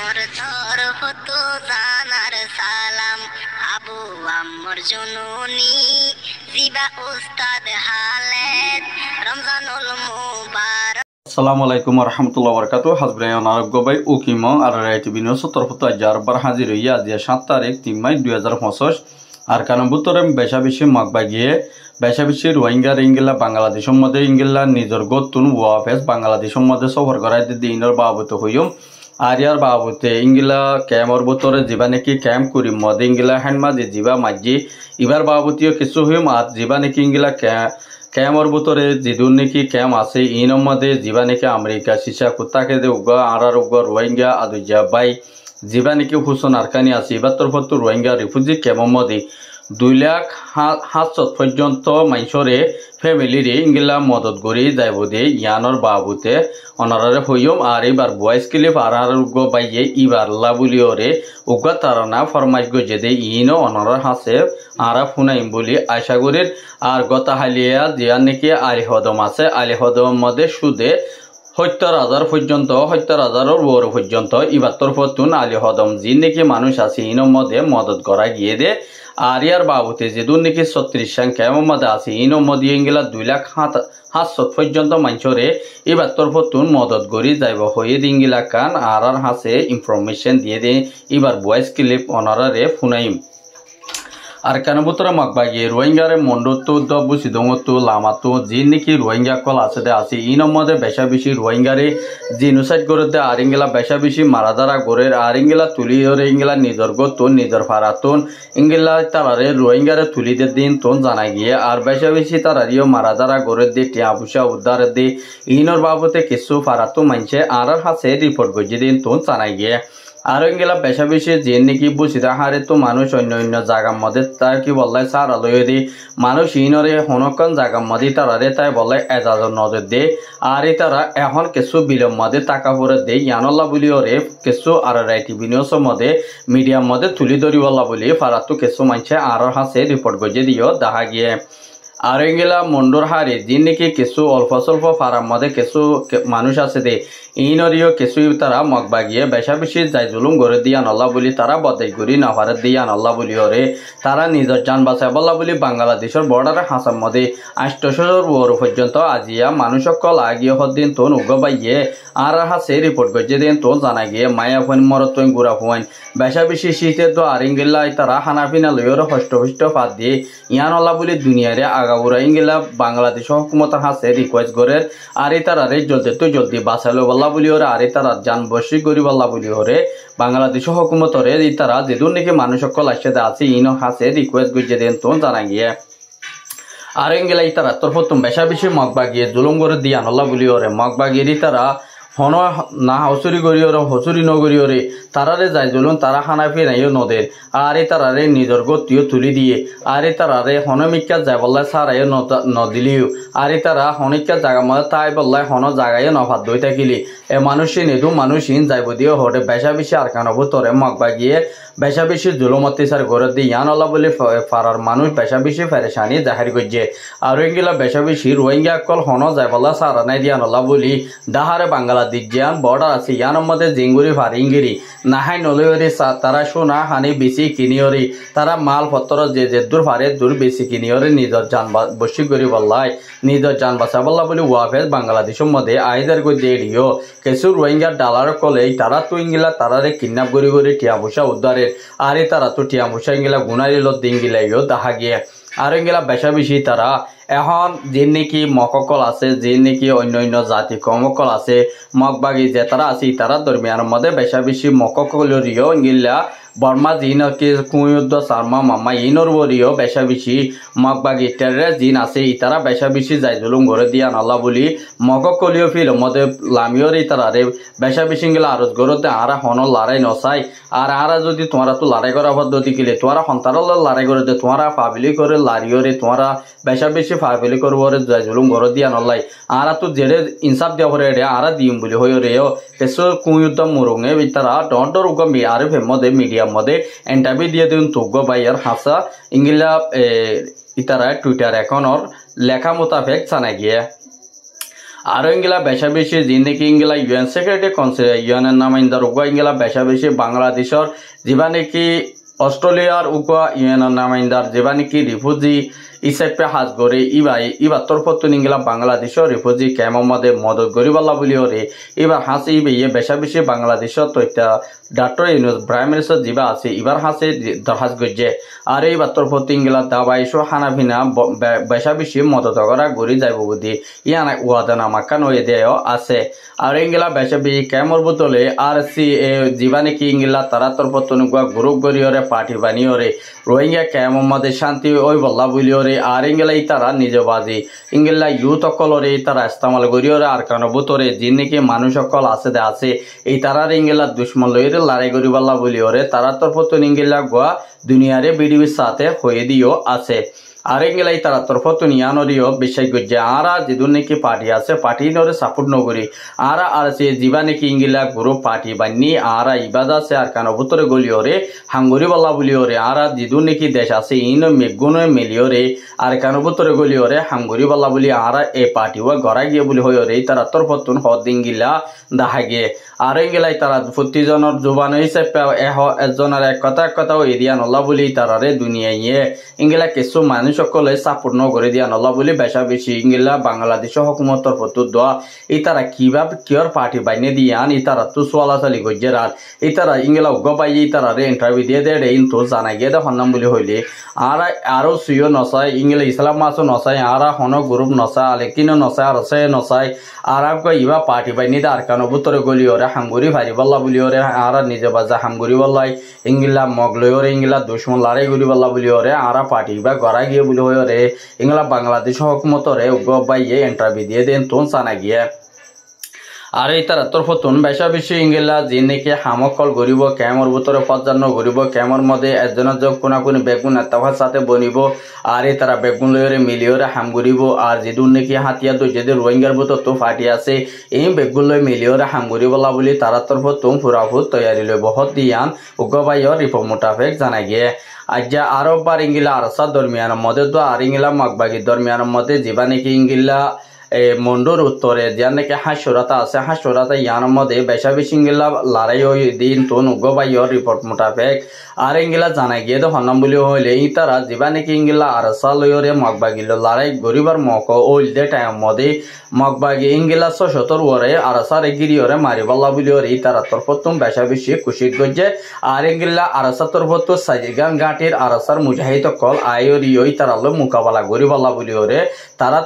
মোর তরফ তো জানার সালাম আবু আম্মর জননী জিবা উস্তাদ হালেদ রমজানুল মুবারক। আসসালামু আলাইকুম রহমতুল্লাহ বরকাত হাজব্রাইন আরোগ্য ভাই উকিম আর রাইটিভি নিউজ তরফত আজবার হাজির হইয়া আজ 7 তারিখ 3 মাই 2025 আর কানবুতরে বেশা বেশি মাগবাগিয়ে বেশা বেশি রোহিঙ্গা ইংলা বাংলাদেশের মধ্যে ইংলা নিজের গতুন ওয়াফেস বাংলাদেশের মধ্যে সফর করাই দিনের বাবত হইম আর ইয়ার বাবতে ইংলা ক্যাম্পর ভিতরে যা নাকি ক্যাম্প করি মধ্যে ইংলা হ্যান্ড মাঝে যা মাঝি এবার বাবতীয় কিছু হইম আর যা নাকি ইংলা ক্যাম্পর ভিতরে যেদূর নাকি ক্যাম্প আছে ইনের মধ্যে যা নাকি আমেরিকা সিসা কুত্তাকে উগা আর উগা রোহিঙ্গা আদুজা বাই যা নাকি হুসন আরকানি আছে এবার তরফত রোহিঙ্গা রিফিউজি ক্যাম্পর মধ্যে 2,07,000 পর্যন্ত মানুষরে ফ্যামিলিরে ইংলা মদত করি যাইব দিয়ে ইয়ানোর বাবুতে অনারে হইম আর এবার ভয়েস ক্লিপ আর বাইয়ে ইবার লাবুলিওরে উগা তারা ফরমাইশ গজে দে ইনো অনার হাসে আরা ফুনাইম বলি আশা করির আর গতা হালিয়া জিয়া নাকি আলি হদম আছে আলি হদম মধ্যে সুদে 70,000 পর্যন্ত 70,000 বড় পর্যন্ত ইবার তরফতুন আলি হদম যি নাকি মানুষ আছে ইনোর মধ্যে মদত করা গিয়ে দে আর ইয়ার বাবুতে যেদূর নাকি 36 সংখ্যা মধ্যে আছে ইনোর মধ্যে ইংলা 2,07,000 পর্যন্ত মানুষরে এবার তরফতুন মদত করি যাইব হয়ে দিঙ্গিলা কান আর হাসে ইনফরমেশন দিয়ে দে এবার ভয়েস ক্লিপ অনারে ফুনাইম আর কানবুতরা মাগবাগিয়ে রোহিঙ্গারে মন্ডতো বুঝি দমতো লামাতো যে নাকি রোহিঙ্গা কল আছে দে আছে ইনোর মধ্যে বেশা বেশি রোহিঙ্গারে জিনোসাইড করে দে আর ইংলা বেশা বেশি মারাদারা করে আর ইংলা তুলি ধরে ইংলা নিজর গতুন নিজর ফারাতুন ইংলা তারারে রোহিঙ্গারে তুলি দে দিন তোন জানা গিয়ে আর বেশা বেশি তারারিও মারাদারা করে দে টিয়া পুষা উদ্ধার দে ইনোর বাবতে কিছু ফারাতু মানছে আর হাসে রিপোর্ট গজি দিন তোন জানা গিয়ে আর ইংলা বেশা বেশি যে নাকি বুঝিদা হারে তো মানুষ অন্য অন্য জায়গার মধ্যে তাই কি বললাই সার আলোয় দি মানুষ ইনরে হনকন জায়গার মধ্যে তারারে তাই বলে এজাজর নজর দে আর তারা এখন কিছু বিলম মধ্যে টাকা পরে দে ইয়ানল্লা বলি ওরে কিছু আর রাইটিভি নিউজের মধ্যে মিডিয়ার মধ্যে তুলি ধরিবল্লা বলি ফারাতো কিছু মানছে আর হাসে রিপোর্ট গজে দিও দেখা গিয়ে আর ইংলা মন্ডর হারে যে নাকি কিছু অল্প স্বল্প ফারার মধ্যে কিছু মানুষ আছে দে ইনরিও কিছু তারা মগবাগিয়ে বেশা বেশি যাই জুলুম করে দিয়া নল্লা বলি তারা বদাই করি না পারে দিয়া নল্লা বলি ওরে তারা নিজের যান বাঁচাই বল্লা বলি বাংলাদেশের বর্ডারে হাসার মধ্যে 800 বড় পর্যন্ত আজিয়া মানুষ সকল আগিয়ে হদিন তোন উগবাইয়ে আর হাসে রিপোর্ট করছে দিন তোন জানা গিয়ে মায়া ফোন মরত গুড়া ফোন বেশা বেশি শীতের তো আর ইংলাই তারা খানা পিনা লইর হষ্ট পাত দিয়ে ইয়ানল্লা বলি দুনিয়ারে আগাবুরা ইংলা বাংলাদেশ হুকুমত হাসে রিকোয়েস্ট করে আর তারারে জলদি বাঁচালো বল্লা বলি ওরে আর তারা যান বসি করি বল্লা বলি ওরে বাংলাদেশ হুকুমতরে তারা যেদূর নাকি মানুষ সকল আসে আছে ইনো হাসে রিকোয়েস্ট করছে দেন তো জানা গিয়ে আর ইংলা তারা তোর প্রথম বেশা বেশি মগবাগিয়ে জুলুম করে দিয়ে আনল্লা বলি ওরে মগবাগিয়ে তারা হন না হসুরি করি ওরে হসুরি নগরি ওরে তারারে যাই জলুন তারা খানা ফিরাইও নদের আর তারারে নিজের গতিও তুলি দিয়ে আর তারারে হনমিকা যাই বললাই সারাইও নদিলিও আর তারা হনিকা জায়গা মধ্যে তাই বললাই হন জায়গায় নফাত দই থাকিলি এ মানুষই নেদু মানুষহীন যাইব দিয়ে হরে বেশা বেশি আর কানব তোরে মগবাগিয়ে বেশা বেশি জুলুম অত্যাচার করে দিয়ে ইয়ানল্লা বলে ফারার মানুষ বেশা বেশি ফেরেশানি জাহির করছে আর ইংলা বেশা বেশি রোহিঙ্গা কল হন যাই বললা সারা নাই দিয়ানল্লা বলি ডাহারে বাংলাদেশ জিয়ান বর্ডার আছে ইয়ানোর মধ্যে জিঙ্গুরি ফারিঙ্গিরি নাহাই নলইরি তারা সোনা হানি বেশি কিনিওরি তারা মাল পত্র যে দূর ফারে দূর বেশি কিনিওরি নিজের যান বসি করি বললাই নিজের যান বাঁচা বললা বলি ওয়াফেজ বাংলাদেশের মধ্যে আইদার করে দিয়ে দিও কিছু রোহিঙ্গার ডালার কলে তারা তো ইংলা তারারে কিডন্যাপ করি টিয়া পয়সা উদ্ধারের আর তারা তো টিয়া পয়সা ইংলা গুনারিল দিঙ্গিলাইও দেখা গিয়ে আর ইংলা বেশা বেশি তারা এখন যে নাকি মককল আছে যে নাকি অন্য জাতি কমকল আছে মগবাগি যে তারা আছে তারা দরমিয়ানের মধ্যে বেশা বেশি মককলরিও ইংলা বর্মা জিন কি কুয়ুদ্ধ সারমা মামা ইনর বরিও বেশা বেশি মগবাগি টেরে জিন আছে তারা বেশা বেশি যাই জুলুম করে দিয়া নল্লা বলি মককলিও ফিল মধ্যে লামিওর তারারে বেশা বেশি গেলে আরজ গরতে আরা হন লড়াই নসাই আর আরা যদি তোমরা তো লড়াই করা পদ্ধতি কিলে তোমরা সন্তানল লড়াই করে দে তোমরা পাবলি করে লারিওরে তোমরা বেশা বেশি ফাবিলি করবো যাই জুলুম ঘর দিয়া নলাই আরা তো জেরে ইনসাফ দেওয়া করে রে আরা দিম বলি হয়ে রেও কেসো কুয়ুদ্ধ মুরুঙে তারা ডর উগম আর মধ্যে মিডিয়া মধ্যে ইন্টারভিউ দিয়ে দিন তুগ্গ বাইয়ার হাসা ইংলা ইতারা টুইটার অ্যাকাউন্টর লেখা মোতাবেক জানা গিয়ে আরো ইংলা বেশা বেশি জিন্দিগি ইংলা ইউএন সেক্রেটারি কাউন্সিল ইউএনের নামাইন্দার উগা ইংলা বেশা বেশি বাংলাদেশর যেবা নাকি অস্ট্রেলিয়ার উগা ইউএনের নামাইন্দার যেবা নাকি রিফিউজি ইসেপে হাজ গড়ে ইবার তরফত ইংলা বাংলাদেশর রিফিউজি ক্যাম্পের মধ্যে মদত গরিবাল্লা বলি ওরে এবার হাসি ইবে বেশা বেশি বাংলাদেশর তৈতা ডাক্তার ইউনুস প্রাইম মিনিস্টার যেবা আছে এবার হাসে দরহাজ গজ্জে আর এইবার তরফত ইংলা দাবাইশো হানাফিনা বেশা বেশি মদত করা গড়ি যাইব বুদ্ধি ইয়ানা ওয়াদানা মাক্কা নয়ে দেয় আছে আর ইংলা বেশা বেশি ক্যামর বোতলে আর সি এ যেবা নাকি ইংলা তারা তরফত গ্রুপ গড়িওরে পার্টি বানিওরে রোহিঙ্গা ক্যাম্পের মধ্যে শান্তি ওই বল্লা বলিওরে আর ইংলা ইতারা নিজ বাজি ইংলা ইউথ অকলরে ইতারা ইস্তেমাল করিওরে আর কারণ বুতরে যিনি নাকি মানুষ অকল আছে দে আছে এই তারার ইংলা দুশ্মন লইরে লড়াই করিবাল্লা বলিওরে তারা তরফত ইংলা গোয়া দুনিয়ারে বিডিবির সাথে হয়ে দিও আছে আর ইংলাই তারা তরফত ইয়ানরিও বিশ্বাস করছে আরা যেদুর নাকি পার্টি আছে পার্টি নরে সাপোর্ট নকরি আরা আর সে জীবা নাকি ইংলা গ্রুপ পার্টি বানি আরা ইবাদ আছে আর কান বুতরে গলিওরে হাঙ্গুরি বল্লা বলিওরে আরা যেদুর নাকি দেশ আছে ইন মেগুন মিলিওরে আর কান বুতরে গলিওরে হাঙ্গুরি বল্লা বলি আরা এ পার্টি ওয়া গড়া গিয়ে বলি হইরে তারা তরফতুন হদিঙ্গিলা দাহাগে আর ইংলাই তারা প্রতিজনের জোবান হিসেবে একজনের এক কথা এরিয়া নল্লা বলি তারারে দুনিয়ায় ইংলা কিছু মানুষ সকলে সাপোর্ট নকরে দিয়া নল্লা বলি বেশা বেশি ইংলা বাংলাদেশ হকুমতর প্রতি দোয়া ইতারা কিভাবে কিয়র পার্টি বাইনে দিয়ান ইতারা তো চলাচলি গজ্জের আর ইতারা ইংলা গবাই ইতারারে ইন্টারভিউ দিয়ে দেয় ইন্তু জানাই গিয়ে দেখুন বলি হইলে আর আরো সুইও নচাই ইংলা ইসলাম মাছও নচাই আর হন গ্রুপ নচা আলেকিনও নচাই আর সে নচাই আর ইবা পার্টি বাইনি আর কান বুতরে গলি ওরে হাঙ্গুরি ভারি বল্লা বলি ওরে আর নিজে বাজা হাঙ্গুরি বল্লাই ইংলা মগলই ওরে ইংলা দুশ্মন লড়াই করি বল্লা বলি ওরে আর পার্টি বা গড়া গিয়ে বলি হয়ে ওরে ইংলা বাংলাদেশ হকুমতরে গবাইয়ে ইন্টারভিউ দিয়ে দেন তোন চানা গিয়ে আর এই তারা তরফতুন বেশা বেশি ইংলা যে নাকি হামকল গরিব ক্যামর ভিতরে পর্যান্ন গরিব ক্যামর মধ্যে একজনের যোগ কোনা কোনি বেগুন এতভার সাথে বনিব আর এই তারা বেগুন লইরে মিলিয়রে হাম গরিব আর যেদুর নাকি হাতিয়া তো যেদের রোহিঙ্গার ভিতর তো ফাটি আছে এই বেগুন লই মিলিয়রে হাম গরিবলা বলি তারা তরফতুন ফুরাফুত তৈয়ারি লই বহত দিয়ান উগ্রবাইয়র রিপোর্ট মোতাবেক জানা গিয়ে আজ আরব বার ইংলা আরসা দরমিয়ানের মধ্যে তো আর ইংলা মগবাগির দরমিয়ানের মধ্যে যেবা নাকি ইংলা মন্ডুর উত্তরে যার নাকি হাস্যরতা আছে হাস্যরতা ইয়ার মধ্যে বেশা বেশি ইংলা লড়াই ওই দিন তো উগ্রবাইয়র রিপোর্ট মোতাবেক আর ইংলা জানাই গিয়ে তো হন্নাম বলি হইলে ইতারা যেবা নাকি ইংলা আরসা লইরে মগবাগিল লড়াই গরিবার মক ওইল দে টাইম মধ্যে মগবাগি ইংলা ৭৭ ওরে আরসার গিরিওরে মারিবাল্লা বলি ওরে ইতারা তরফতুম বেশা বেশি খুশি গজ্জে আর ইংলা আরসা তরফত সাজিগান ঘাটির আরসার মুজাহিদ কল আয়রি ওই তারা মোকাবেলা গরিবাল্লা বলি ওরে তারা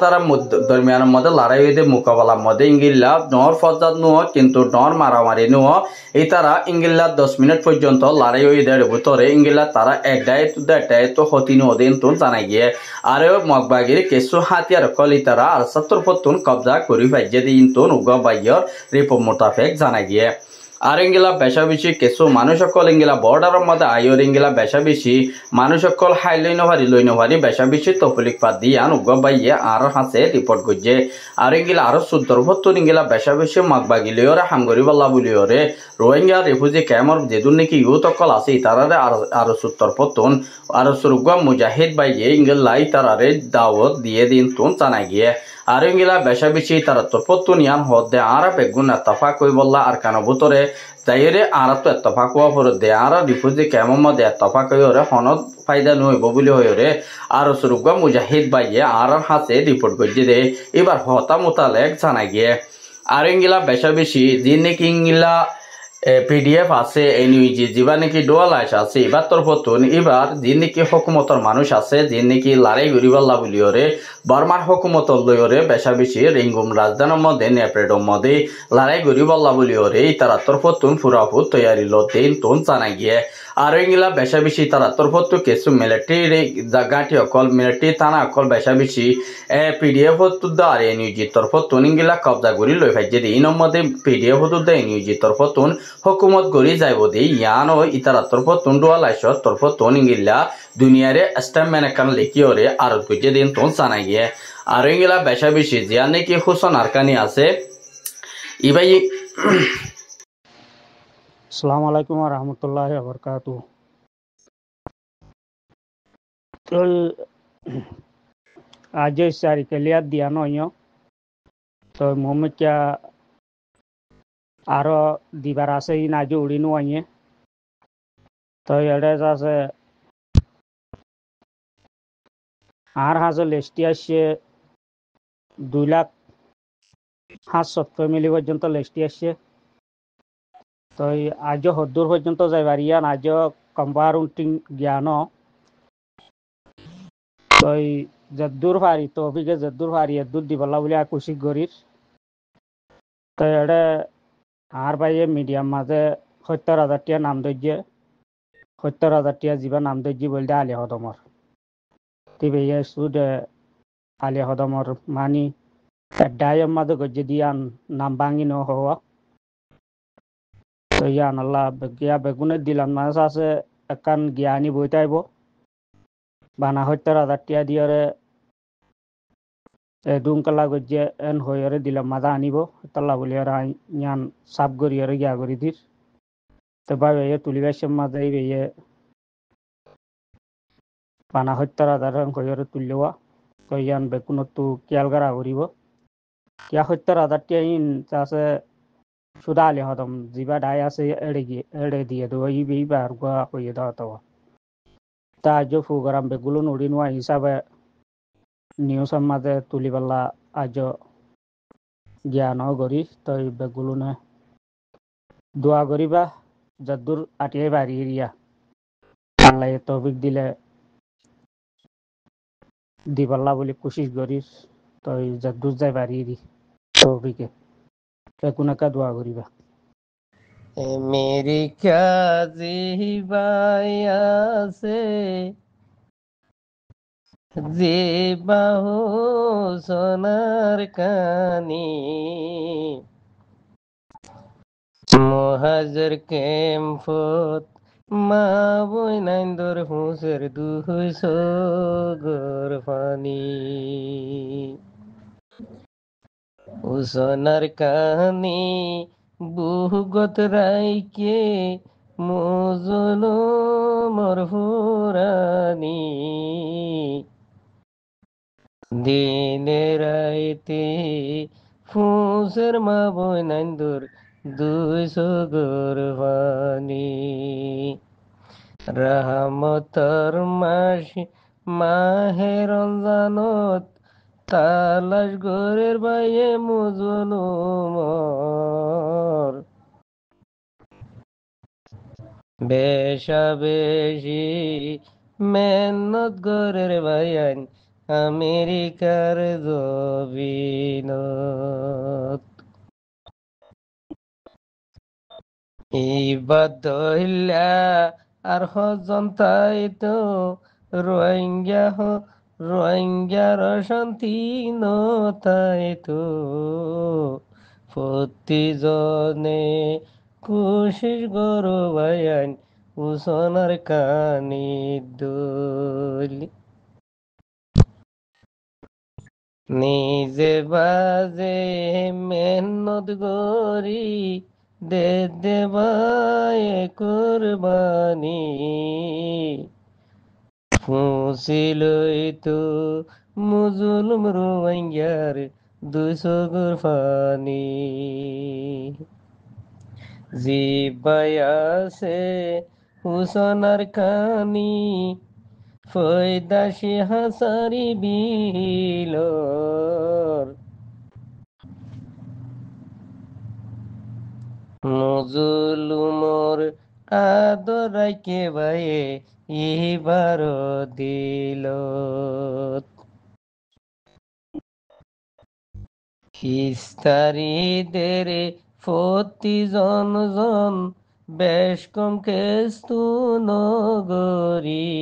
দরমিয়ান মধ্যে লড়াই হইতে মোকাবেলার মধ্যে ইংলা নর ফজাদ নুয় কিন্তু নর মারামারি নুয় এই তারা ইংলা ১০ মিনিট পর্যন্ত লড়াই হয়ে দেয় ভিতরে ইংলা তারা একটাই তো হতিন ওদিন তুন জানাই গিয়ে আর মগবাগির কিছু হাতিয়ার কলি তারা আর ৭০ কবজা করি পাইছে দিন তুন উগ্রবাইয়র রিপোর্ট মোতাবেক জানাই গিয়ে আর ইংলা বেশা বেশি কিছু মানুষ সকল ইংলা বর্ডারের মধ্যে আইর ইংলা বেশা বেশি মানুষ সকল হাই লই নভারি বেশা বেশি তফলিক পাত দিয়ান উগ্রবাইয়ে আর হাসে রিপোর্ট করছে আর ইংলা আরো ১৪ ইংলা বেশা বেশি মগবাগিলিওরে হামগরি বল্লা বলিওরে রোহিঙ্গা রিফিউজি ক্যাম্পর যেদুর নাকি ইউথ সকল আছে তারারে আরো ৭০ আরো সুরগুয়া মুজাহিদ বাইয়ে ইংলাই তারারে দাওয়াত দিয়ে দিন তুন জানা গিয়ে আর ইংলা বেশা বেশি তারা তরফতুন ইয়ান হদে আর বেগুন এতফা কই বললা আর কানো ভিতরে তাইরে আর তো এতফা কোয়া পর দে আর রিফিউজি ক্যাম্পের মধ্যে এতফা কই ওরে হনদ ফায়দা নইব বলি হইরে আর সুরগুয়া মুজাহিদ বাইয়ে আর হাসে রিপোর্ট করছে দে এবার হতা মোতালেক জানা গিয়ে আর ইংলা বেশা বেশি যে নাকি ইংলা পিডিএফ আছে এনইউজি যেবা নাকি ডোয়ালাইস আছে এবার তরফতুন এবার যে নাকি হকুমতর মানুষ আছে যে নাকি লড়াই গরিবাল্লা বলিওরে বর্মার হকুমতর লইরে বেশা বেশি রিঙ্গুম রাজধানীর মধ্যে নেপ্রেডর মধ্যে লড়াই গরিবাল্লা বলিওরে তারা তরফতুন ফুরাফুত তৈয়ারি লতেন তুন জানা গিয়ে আর ইংলা বেশা বেশি তারা তরফত কিছু মিলিটারি গাঁটি অকল মিলিটারি থানা অকল বেশা বেশি পিডিএফ আর এনইউজি তরফতুন ইংলা কবজা করি লই ফাইছে দি ইনর মধ্যে পিডিএফ এনইউজি তরফতুন হকুমত গড়ি যাইব দি ইয়ান ও ইতারা তরফতুন ডোয়ালাইসর তরফতুন ইংলা দুনিয়ারে স্ট্যাম্পম্যান একান লিখিওরে আরত গজে দিন তোন জানা গিয়ে আর ইংলা বেশা বেশি জিয়া নাকি হুসন আরকানি আছে ইবাই আসসালামু আলাইকুম ওয়া রাহমাতুল্লাহি ওয়া বারাকাতুহু। তো আজ সারি কে লিয়া দিয়া নয় তো মোহাম্মদকে আরো দিবার আছে ই নাজু উড়িনু আইয়ে তো এটা আছে আর হাজে লেস্টি আসছে 2,70,000 পর্যন্ত লেস্টি আসছে তো আজও হদ্দূর পর্যন্ত যাইবার ইয়ান আজও কম্পারুন্টিং জ্ঞান তো যদ্দূর পারি তো অভিকে যদ্দূর পারি এদ্দূর দিবলা বলে কুশি করির তো এটা আর বাইয়ে মিডিয়াম মাঝে 70,000 টিয়া নাম দইজে 70,000 টিয়া যিবা নাম দইজি বলতে আলী হদমর তিবে ইয়ে সুদ আলী হদমর মানি ডায়ম মাঝে গজ্জে দিয়ান নাম ভাঙি ন হওয়া তো ইয়ান আল্লাহ গিয়া বেগুনের দিলাম মাছ আছে একান জ্ঞানী বইতাইব বানা 70,000 টিয়া দিয়ারে দুমকালা গজ্জে এন হইরে দিলাম মাঝে আনিব তাল্লা বলিয়ার ইয়ান সাপ গরিয়ারে গিয়া করি দির তো ভাবে তুলিবার মাঝে ইয়ে পানা 70,000 কইরে তুললেওয়া তো ইয়ান বেকুনতো কিয়াল গারা করিব কিয়া 70,000 টিয়া ইন আছে সুদা আলী হদম যিবা ডাই আছে এড়ে দিয়ে দেবো ই বার গোয়া কইয়ে দেওয়া তো তা আজ প্রোগ্রাম বেগুলো নড়ি নোয়া হিসাবে নিউজের মাঝে তুলি পেলা আজ জ্ঞান করি তো বেগুলো নে দোয়া করিবা যদ্দূর আটিয়ে বাড়ি এরিয়া আল্লাহ তৌফিক দিলে দিবাল্লা বলে কোশিশ করিস তো যদ্দূর যাই বাড়ি এরি তৌফিকে বেগুন একা দোয়া করিবা मेरी क्या जीबाया से जीबाहु सोनार कानी মহাজের কেমফত মা বইনাইন্দর হুসের দুইশ গরফানি উসনার কাহানি বুহগত রাইকে মজলো মরহুরানি দিনে রাইতে ফুসের মা বইনাইন্দর দুইশ গরফানি রহমতর মাসি মাহে রমজানত তালাশ গোরের বাইয়ে মুজলুমর বেশা বেশি মেহনত গোরের বাইয়ান আমেরিকার জবিনত ইবাদইল্লা আর হজন্তাই তো রোহিঙ্গার শান্তি নতাই তো প্রতিজনে কুশিস গরু বায়ান উসনার কানি দলি নিজে বাজে মেহনত গরি দে দেবায় কুরবানি ফুসিলই তো মুজুলুম রোহিঙ্গার 200 গুরফানি জিবায়াসে হুসনার কানি ফয়দাসি হাসারি বিলর মজলুমর আদরাইকে বাইয়ে ইবার দিল খিস্তারিদের ফতি জন বেশ কম কেস্তু নগরী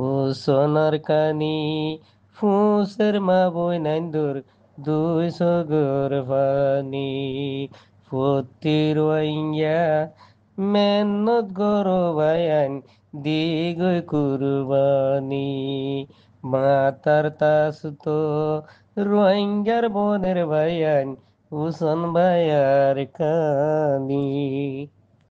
ও সোনার কানি ফুসের মা বইনাইন্দুর 200 গরফানি ফতি রোহিঙ্গা মেহনত গরো বায়ান দিগই কুরবানি মাতার তাস তো রোহিঙ্গার বনের বায়ান উসন ভাইয়ার কানি